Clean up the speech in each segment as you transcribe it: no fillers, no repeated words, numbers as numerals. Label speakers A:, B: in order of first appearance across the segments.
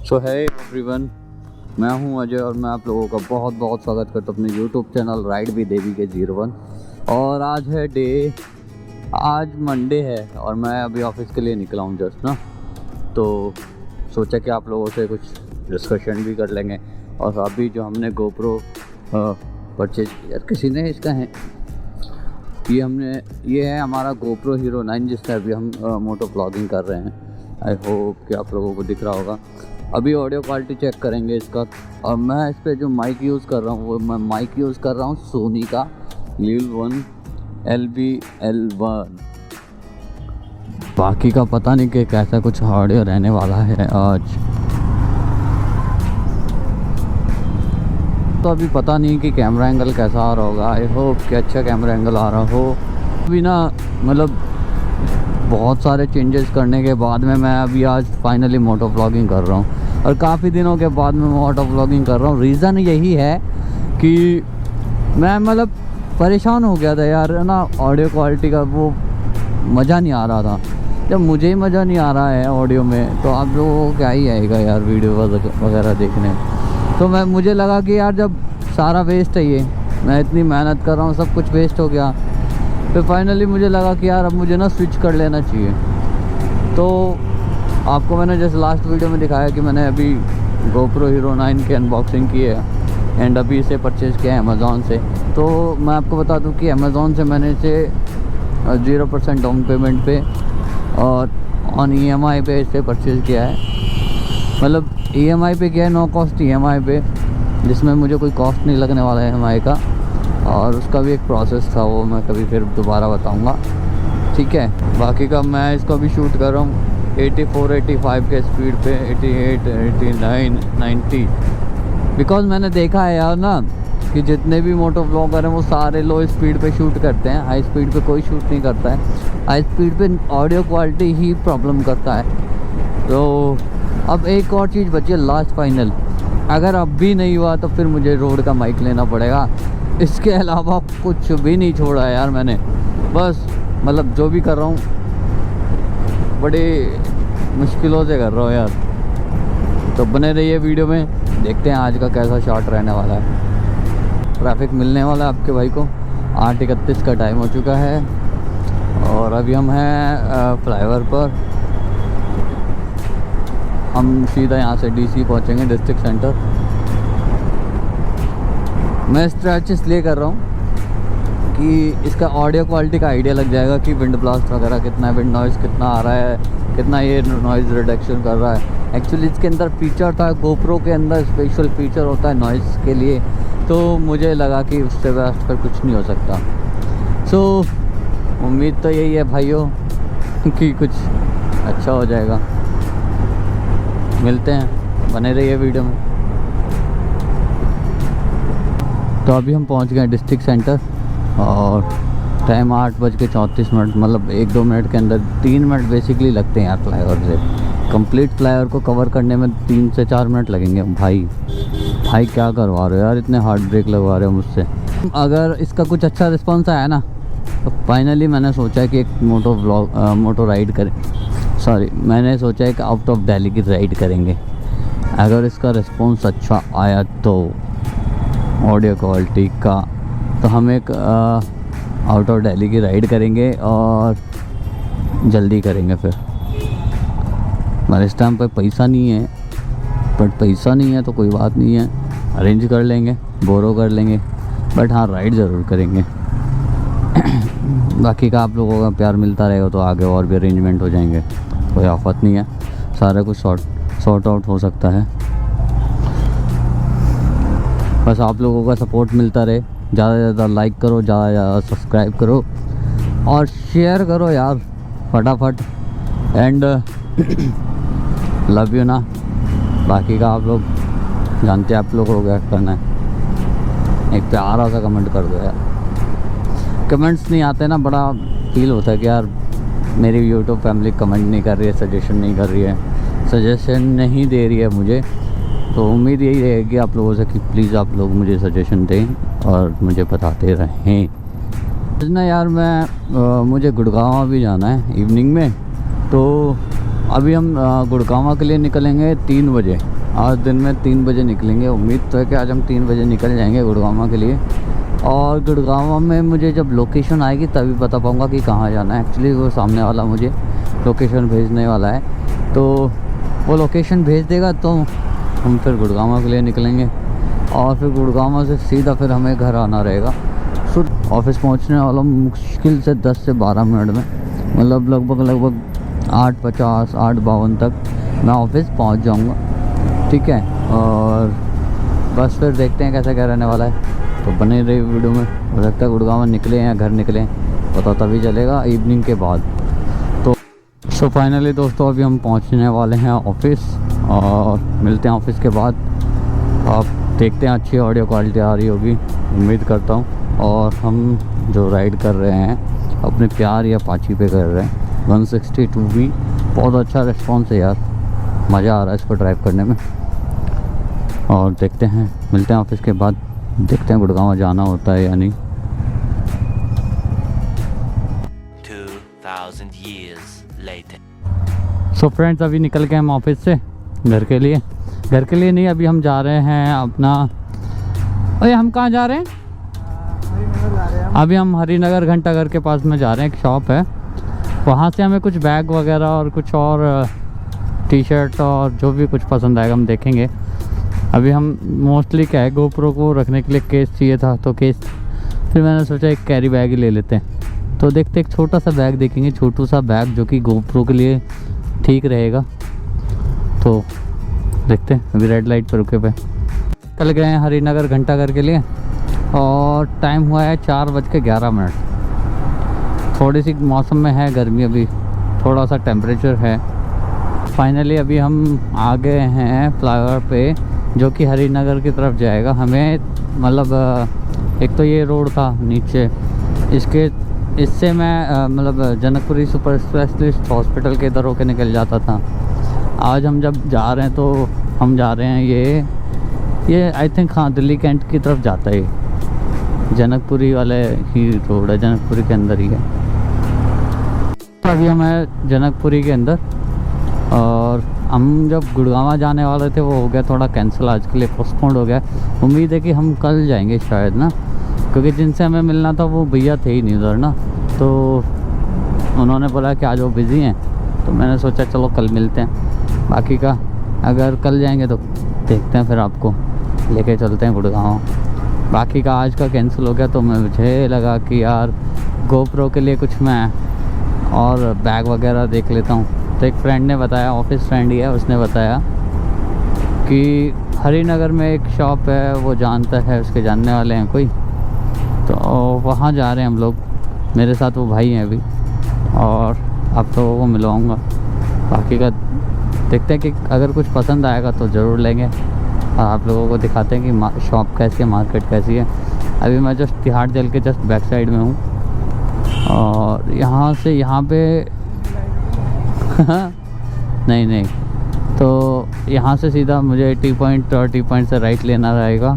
A: सो है एवरीवन, मैं हूं अजय और मैं आप लोगों का बहुत बहुत स्वागत करता हूं अपने यूट्यूब चैनल राइड विद देवी के 01। और आज मंडे है और मैं अभी ऑफिस के लिए निकला हूं जस्ट ना, तो सोचा कि आप लोगों से कुछ डिस्कशन भी कर लेंगे। और अभी जो हमने गोप्रो परचेज किया, किसी ने इसका है, ये है हमारा गोप्रो हीरो 9 जिससे अभी हम मोटो ब्लॉगिंग कर रहे हैं। आई होप कि आप लोगों को दिख रहा होगा। अभी ऑडियो क्वालिटी चेक करेंगे इसका। और मैं इस पर जो माइक यूज़ कर रहा हूँ वो मैं माइक यूज़ कर रहा हूँ सोनी का LB1 LBL1। बाकी का पता नहीं कि कैसा कुछ ऑडियो रहने वाला है आज, तो अभी पता नहीं कि कैमरा एंगल कैसा आ रहा होगा। आई होप कि अच्छा कैमरा एंगल आ रहा हो। अभी ना मतलब बहुत सारे चेंजेस करने के बाद में मैं अभी आज फाइनली मोटो व्लॉगिंग कर रहा हूँ और काफ़ी दिनों के बाद मैं मोटो व्लॉगिंग कर रहा हूँ। रीज़न यही है कि मैं मतलब परेशान हो गया था यार ना, ऑडियो क्वालिटी का वो मज़ा नहीं आ रहा था। जब मुझे ही मज़ा नहीं आ रहा है ऑडियो में तो आप लोगों को क्या ही आएगा यार वीडियो वगैरह देखने। तो मुझे लगा कि यार जब सारा वेस्ट है, ये मैं इतनी मेहनत कर रहा हूँ, सब कुछ वेस्ट हो गया। फिर फाइनली मुझे लगा कि यार अब मुझे ना स्विच कर लेना चाहिए। तो आपको मैंने जैसे लास्ट वीडियो में दिखाया कि मैंने अभी गोप्रो हीरो 9 की अनबॉक्सिंग की है एंड अभी इसे परचेज़ किया है अमेज़ॉन से। तो मैं आपको बता दूं कि अमेज़ॉन से मैंने इसे 0% डाउन पेमेंट पे और ऑन EMI पे इसे परचेज़ किया है। मतलब EMI पे किया है, नो कॉस्ट EMI पे, जिसमें मुझे कोई कॉस्ट नहीं लगने वाला है EMI का। और उसका भी एक प्रोसेस था, वो मैं कभी फिर दोबारा बताऊंगा, ठीक है। बाकी का मैं इसको अभी शूट कर रहा हूँ 84 85 के स्पीड पे, 88 89 90। बिकॉज मैंने देखा है यार ना कि जितने भी मोटो व्लॉगर हैं वो सारे लो स्पीड पे शूट करते हैं, हाई स्पीड पे कोई शूट नहीं करता है। हाई स्पीड पे ऑडियो क्वालिटी ही प्रॉब्लम करता है। तो अब एक और चीज़ बची है लास्ट फाइनल, अगर अब भी नहीं हुआ तो फिर मुझे रोड का माइक लेना पड़ेगा। इसके अलावा कुछ भी नहीं छोड़ा है यार मैंने, बस मतलब जो भी कर रहा हूँ बड़ी मुश्किलों से कर रहा हूँ यार। तो बने रहिए वीडियो में, देखते हैं आज का कैसा शॉट रहने वाला है। ट्रैफिक मिलने वाला है आपके भाई को। 8:31 का टाइम हो चुका है और अभी हम हैं फ्लाईओवर पर। हम सीधा यहाँ से DC पहुँचेंगे, डिस्ट्रिक्ट सेंटर। मैं स्ट्रेच इसलिए कर रहा हूँ कि इसका ऑडियो क्वालिटी का आइडिया लग जाएगा कि विंड ब्लास्ट वगैरह कितना है, विंड नॉइज़ कितना आ रहा है, कितना ये नॉइज़ रिडक्शन कर रहा है। एक्चुअली इसके अंदर फीचर था, गोप्रो के अंदर स्पेशल फीचर होता है नॉइज़ के लिए, तो मुझे लगा कि उससे बेस्ट पर कुछ नहीं हो सकता। सो उम्मीद तो यही है भाइयों कि कुछ अच्छा हो जाएगा। मिलते हैं, बने रहिए वीडियो में। तो अभी हम पहुंच गए डिस्ट्रिक्ट सेंटर और टाइम 8:34, मतलब 1-2 मिनट के अंदर, 3 मिनट बेसिकली लगते हैं यार फ्लाईओवर से। कंप्लीट फ्लाईओवर को कवर करने में 3 से 4 मिनट लगेंगे। भाई क्या करवा रहे हो यार, इतने हार्ड ब्रेक लगवा रहे हो मुझसे। अगर इसका कुछ अच्छा रिस्पॉन्स आया ना तो फाइनली मैंने सोचा है कि एक मोटो राइड करें। मैंने सोचा है कि आउट ऑफ दिल्ली की राइड करेंगे। अगर इसका रिस्पॉन्स अच्छा आया तो ऑडियो क्वालिटी का, तो हम एक आउट ऑफ दिल्ली की राइड करेंगे और जल्दी करेंगे। फिर हमारे इस टाइम पे पैसा नहीं है, बट पैसा नहीं है तो कोई बात नहीं है, अरेंज कर लेंगे, बोरो कर लेंगे, बट हाँ राइड ज़रूर करेंगे। बाकी का आप लोगों का प्यार मिलता रहेगा तो आगे और भी अरेंजमेंट हो जाएंगे, कोई आफत नहीं है, सारा कुछ सॉर्ट आउट हो सकता है। बस आप लोगों का सपोर्ट मिलता रहे, ज़्यादा से ज़्यादा लाइक करो, ज़्यादा से ज़्यादा सब्सक्राइब करो और शेयर करो यार फटाफट। एंड लव यू ना। बाकी का आप लोग जानते हैं आप लोगों को क्या करना है, एक प्यारा सा कमेंट कर दो यार। कमेंट्स नहीं आते ना, बड़ा फील होता है कि यार मेरी यूट्यूब फैमिली कमेंट नहीं कर रही है, सजेशन नहीं कर रही है, सजेशन नहीं दे रही है मुझे। तो उम्मीद यही रहेगी आप लोगों से कि प्लीज़ आप लोग मुझे सजेशन दें और मुझे बताते रहें। ना यार मुझे गुड़गांव भी जाना है इवनिंग में, तो अभी हम गुड़गांव के लिए निकलेंगे 3 बजे। आज दिन में 3 बजे निकलेंगे। उम्मीद तो है कि आज हम 3 बजे निकल जाएंगे गुड़गांव के लिए। और गुड़गांव में मुझे जब लोकेशन आएगी तभी बता पाऊँगा कि कहाँ जाना है। एक्चुअली वो सामने वाला मुझे लोकेशन भेजने वाला है, तो वो लोकेशन भेज देगा तो हम फिर गुड़गांव के लिए निकलेंगे। और फिर गुड़गांव से सीधा फिर हमें घर आना रहेगा। तो ऑफिस पहुंचने वाला मुश्किल से 10 से 12 मिनट में, मतलब लगभग 8:50 8:52 तक मैं ऑफिस पहुंच जाऊंगा। ठीक है, और बस फिर देखते हैं कैसा क्या रहने वाला है। तो बने रही वीडियो में। हो सकता है गुड़गांव निकले या घर निकले, पता तभी चलेगा इवनिंग के बाद। तो फाइनली दोस्तों अभी हम पहुंचने वाले हैं ऑफिस और मिलते हैं ऑफिस के बाद। आप देखते हैं अच्छी ऑडियो क्वालिटी आ रही होगी, उम्मीद करता हूं। और हम जो राइड कर रहे हैं अपने प्यार या अपाची पे कर रहे हैं 162 भी। बहुत अच्छा रिस्पॉन्स है यार, मज़ा आ रहा है इसको ड्राइव करने में। और देखते हैं, मिलते हैं ऑफिस के बाद, देखते हैं गुड़गांव जाना होता है या नहीं।
B: 2000 years later.
A: सो फ्रेंड्स अभी निकल गए हम ऑफिस से घर के लिए। घर के लिए नहीं, अभी हम जा रहे हैं अपना, अरे हम कहाँ जा रहे हैं? अभी हम हरिनगर घंटाघर के पास में जा रहे हैं। एक शॉप है, वहाँ से हमें कुछ बैग वगैरह और कुछ और टी शर्ट और जो भी कुछ पसंद आएगा हम देखेंगे। अभी हम मोस्टली क्या है, गोप्रो को रखने के लिए केस चाहिए था, तो केस फिर मैंने सोचा एक कैरी बैग ही ले लेते हैं। तो देखते एक छोटा सा बैग देखेंगे, छोटू सा बैग जो कि गोप्रो के लिए ठीक रहेगा। तो देखते हैं, अभी रेड लाइट पर रुके पे कल गए हैं हरिनगर घंटाघर के लिए और टाइम हुआ है 4:11। थोड़ी सी मौसम में है गर्मी, अभी थोड़ा सा टेम्परेचर है। फाइनली अभी हम आ गए हैं फ्लाईओवर पे जो कि हरिनगर की तरफ जाएगा। हमें मतलब एक तो ये रोड था नीचे, इससे मैं मतलब जनकपुरी सुपर स्पेशलिस्ट हॉस्पिटल के इधर होके निकल जाता था। आज हम जब जा रहे हैं तो हम जा रहे हैं ये आई थिंक हाँ दिल्ली कैंट की तरफ जाता है। जनकपुरी वाले ही रोड है, जनकपुरी के अंदर ही है। तो अभी हम हैं जनकपुरी के अंदर और हम जब गुड़गांव जाने वाले थे वो हो गया थोड़ा कैंसिल, आज के लिए पोस्टपोन्ड हो गया। उम्मीद है कि हम कल जाएंगे शायद ना, क्योंकि जिनसे हमें मिलना था वो भैया थे ही नहीं उधर ना, तो उन्होंने बोला कि आज वो बिज़ी हैं, तो मैंने सोचा चलो कल मिलते हैं। बाकी का अगर कल जाएंगे तो देखते हैं, फिर आपको लेके चलते हैं गुड़गांव। बाकी का आज का कैंसिल हो गया, तो मुझे लगा कि यार गोप्रो के लिए कुछ मैं और बैग वगैरह देख लेता हूँ। तो एक फ्रेंड ने बताया, ऑफिस फ्रेंड ही है, उसने बताया कि हरिनगर में एक शॉप है, वो जानता है, उसके जानने वाले हैं कोई, तो वहाँ जा रहे हैं हम लोग। मेरे साथ वो भाई हैं अभी और आप लोगों को मिलवाऊँगा। बाकी का देखते हैं कि अगर कुछ पसंद आएगा तो ज़रूर लेंगे और आप लोगों को दिखाते हैं कि शॉप कैसी है, मार्केट कैसी है। अभी मैं जस्ट तिहाड़ जेल के जस्ट बैक साइड में हूँ और यहाँ से यहाँ पे नहीं, तो यहाँ से सीधा मुझे टी पॉइंट से राइट लेना रहेगा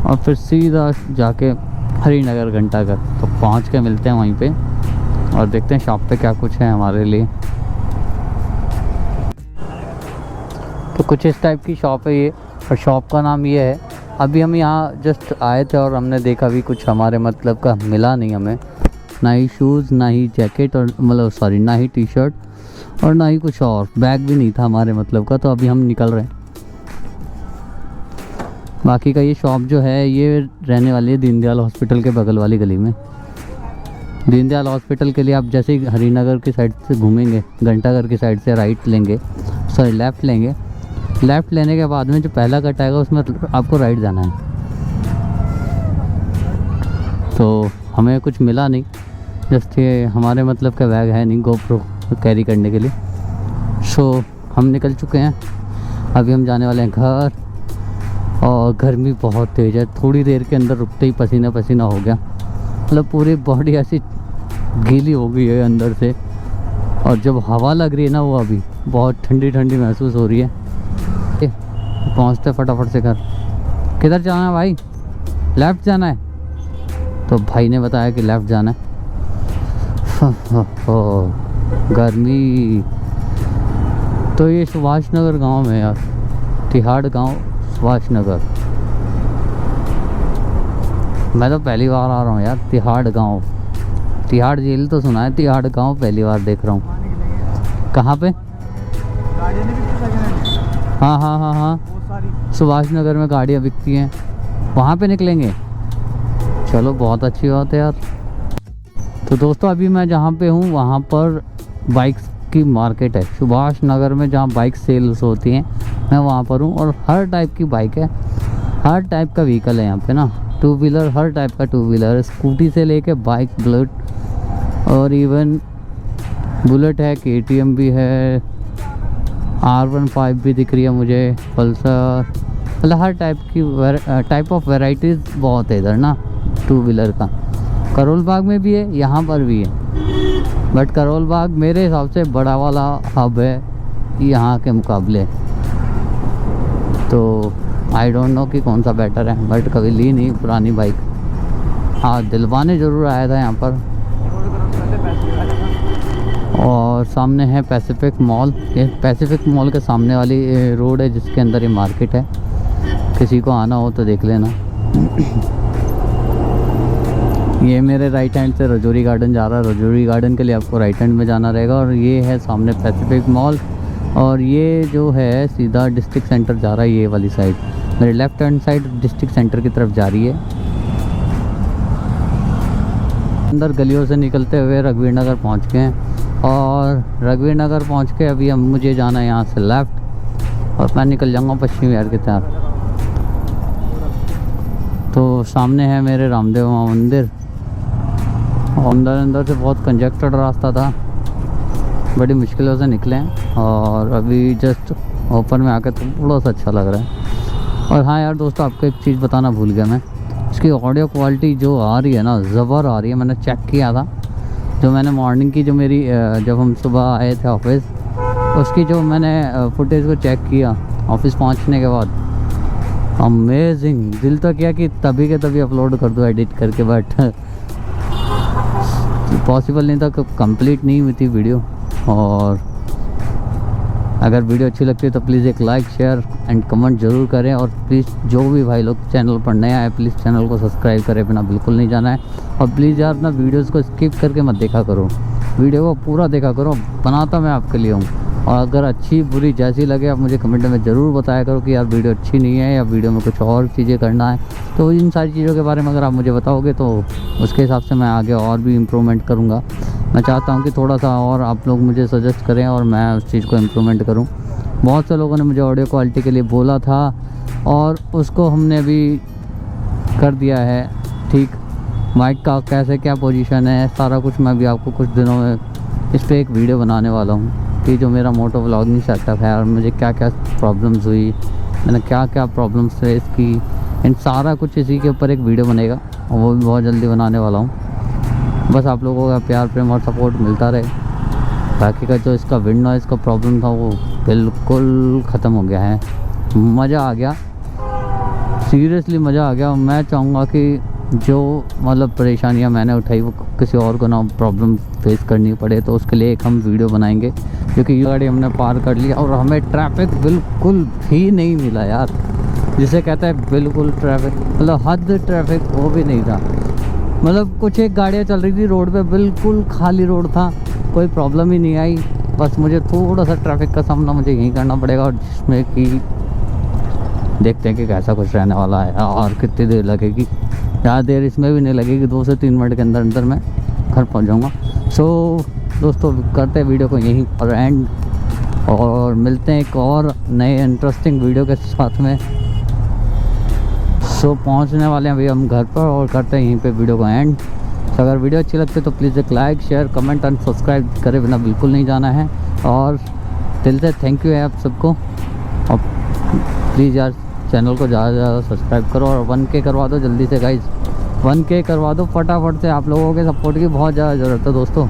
A: और फिर सीधा जाके हरिनगर घंटाघर तो पहुँच के मिलते हैं वहीं पे और देखते हैं शॉप पे क्या कुछ है हमारे लिए। तो कुछ इस टाइप की शॉप है ये, और शॉप का नाम ये है। अभी हम यहाँ जस्ट आए थे और हमने देखा भी कुछ हमारे मतलब का मिला नहीं हमें, ना ही शूज़, ना ही जैकेट और मतलब सॉरी ना ही टी शर्ट और ना ही कुछ और, बैग भी नहीं था हमारे मतलब का। तो अभी हम निकल रहे हैं। बाकी का ये शॉप जो है ये रहने वाली है दीनदयाल हॉस्पिटल के बगल वाली गली में। दीनदयाल हॉस्पिटल के लिए आप जैसे ही हरिनगर की साइड से घूमेंगे, घंटाघर की साइड से राइट लेंगे, सॉरी लेफ़्ट लेंगे। लेफ़्ट लेने के बाद में जो पहला कट आएगा उसमें आपको राइट जाना है। तो हमें कुछ मिला नहीं, जस्ट ये हमारे मतलब का बैग है नहीं गोप्रो कैरी करने के लिए। सो हम निकल चुके हैं, अभी हम जाने वाले हैं घर। और गर्मी बहुत तेज़ है, थोड़ी देर के अंदर रुकते ही पसीना पसीना हो गया, मतलब पूरी बॉडी ऐसी गीली हो गई है अंदर से। और जब हवा लग रही है ना वो अभी बहुत ठंडी ठंडी महसूस हो रही है। पहुँचते फटाफट से घर। किधर जाना है भाई? लेफ़्ट जाना है। तो भाई ने बताया कि लेफ़्ट जाना है। गर्मी तो ये सुभाष नगर गांव में यार, तिहाड़ गांव सुभाष नगर। मैं तो पहली बार आ रहा हूँ यार तिहाड़ गांव। तिहाड़ जेल तो सुना है, तिहाड़ गांव पहली बार देख रहा हूँ। कहाँ पे? हाँ हाँ हाँ हाँ, सुभाष नगर में गाड़ियाँ बिकती हैं, वहाँ पे निकलेंगे। चलो बहुत अच्छी बात है यार। तो दोस्तों अभी मैं जहाँ पे हूँ वहाँ पर बाइक्स की मार्केट है सुभाष नगर में, जहाँ बाइक सेल्स होती हैं, मैं वहाँ पर हूँ। और हर टाइप की बाइक है, हर टाइप का व्हीकल है यहाँ पे ना, टू व्हीलर, हर टाइप का टू व्हीलर, स्कूटी से लेके बाइक, बुलेट, और इवन बुलेट है, KTM भी है, R15 भी दिख रही है मुझे, पल्सर, मतलब हर टाइप ऑफ वैरायटीज़ बहुत है इधर ना टू व्हीलर का। करोल बाग में भी है, यहाँ पर भी है, बट करोल बाग मेरे हिसाब से बड़ा वाला हब है यहाँ के मुकाबले। तो आई डोंट नो कि कौन सा बेटर है, बट कभी ली नहीं पुरानी बाइक। हाँ दिलवाने ज़रूर आया था यहाँ पर। और सामने है पैसिफिक मॉल, ये पैसिफिक मॉल के सामने वाली रोड है जिसके अंदर ये मार्केट है। किसी को आना हो तो देख लेना। ये मेरे राइट हैंड से रजौरी गार्डन जा रहा है, रजौरी गार्डन के लिए आपको राइट हैंड में जाना रहेगा। और ये है सामने पैसिफिक मॉल, और ये जो है सीधा डिस्ट्रिक्ट सेंटर जा रहा है, ये वाली साइड मेरे left hand side district centre की तरफ जा रही है। अंदर गलियों से निकलते हुए रघुवीर नगर पहुँच गए हैं, और रघुवीर नगर पहुँच के अभी हम मुझे जाना है यहाँ से लेफ़्ट, और मैं निकल जाऊँगा पश्चिम विहार की तरफ। तो सामने है मेरे रामदेव माँ मंदिर। अंदर से बहुत कंजेक्टेड रास्ता था, बड़ी मुश्किलों से निकले हैं, और अभी जस्ट ऊपर में आकर थोड़ा सा अच्छा लग रहा है। और हाँ यार दोस्तों, आपको एक चीज़ बताना भूल गया मैं, इसकी ऑडियो क्वालिटी जो आ रही है ना, ज़बर आ रही है। मैंने चेक किया था, जो मैंने मॉर्निंग की जो मेरी जब हम सुबह आए थे ऑफिस, उसकी जो मैंने फुटेज को चेक किया ऑफिस पहुंचने के बाद, अमेजिंग। दिल तो किया कि तभी के तभी अपलोड कर दूँ एडिट करके, बट पॉसिबल नहीं था, कंप्लीट नहीं हुई थी वीडियो। और अगर वीडियो अच्छी लगती है तो प्लीज़ एक लाइक, शेयर एंड कमेंट ज़रूर करें। और प्लीज़ जो भी भाई लोग चैनल पर नए आए, प्लीज़ चैनल को सब्सक्राइब करे बिना बिल्कुल नहीं जाना है। और प्लीज़ यार अपना वीडियोज़ को स्किप करके मत देखा करो, वीडियो को पूरा देखा करो, बनाता मैं आपके लिए हूँ। और अगर अच्छी बुरी जैसी लगे आप मुझे कमेंट में ज़रूर बताया करो कि यार वीडियो अच्छी नहीं है, या वीडियो में कुछ और चीज़ें करना है। तो इन सारी चीज़ों के बारे में अगर आप मुझे बताओगे तो उसके हिसाब से मैं आगे और भी इम्प्रूवमेंट करूँगा। मैं चाहता हूँ कि थोड़ा सा और आप लोग मुझे सजेस्ट करें और मैं उस चीज़ को इम्प्रूवमेंट करूँ। बहुत से लोगों ने मुझे ऑडियो क्वालिटी के लिए बोला था, और उसको हमने भी कर दिया है ठीक। माइक का कैसे क्या पोजीशन है, सारा कुछ मैं भी आपको कुछ दिनों में इस पर एक वीडियो बनाने वाला हूँ कि जो मेरा मोटो व्लॉगिंग सेटअप है और मुझे क्या क्या प्रॉब्लम्स हुई, मैंने क्या क्या प्रॉब्लम्स फेस की, इन सारा कुछ इसी के ऊपर एक वीडियो बनेगा, और वो भी बहुत जल्दी बनाने वाला हूँ। बस आप लोगों का प्यार प्रेम और सपोर्ट मिलता रहे। बाकी का जो इसका विंड नॉइज़ का प्रॉब्लम था वो बिल्कुल ख़त्म हो गया है। मज़ा आ गया, सीरियसली मज़ा आ गया। मैं चाहूँगा कि जो मतलब परेशानियाँ मैंने उठाई वो किसी और को ना प्रॉब्लम फेस करनी पड़े, तो उसके लिए एक हम वीडियो बनाएंगे। क्योंकि ये गाड़ी हमने पार कर लिया और हमें ट्रैफिक बिल्कुल भी नहीं मिला यार, जिसे कहते हैं बिल्कुल ट्रैफिक, मतलब हद ट्रैफिक वो भी नहीं था। मतलब कुछ एक गाड़ियाँ चल रही थी रोड पे, बिल्कुल खाली रोड था, कोई प्रॉब्लम ही नहीं आई। बस मुझे थोड़ा सा ट्रैफिक का सामना मुझे यहीं करना पड़ेगा, और जिसमें कि देखते हैं कि कैसा कुछ रहने वाला है और कितनी देर लगेगी। ज़्यादा देर इसमें भी नहीं लगेगी, 2 से 3 मिनट के अंदर अंदर मैं घर पहुंच जाऊंगा। सो दोस्तों करते हैं वीडियो को यहीं पर एंड, और मिलते हैं एक और नए इंटरेस्टिंग वीडियो के साथ में। सो पहुंचने वाले हैं अभी हम घर पर, और करते हैं यहीं पे वीडियो को एंड। तो अगर वीडियो अच्छी लगती है तो प्लीज़ एक like, share, comment and subscribe करे बिना बिल्कुल नहीं जाना है। और दिल से थैंक यू है आप सबको, और प्लीज़ यार चैनल को ज़्यादा से ज़्यादा सब्सक्राइब करो, और 1K करवा दो जल्दी से गाइज, 1K करवा दो फटाफट से। आप लोगों के सपोर्ट की बहुत ज़्यादा ज़रूरत है दोस्तों।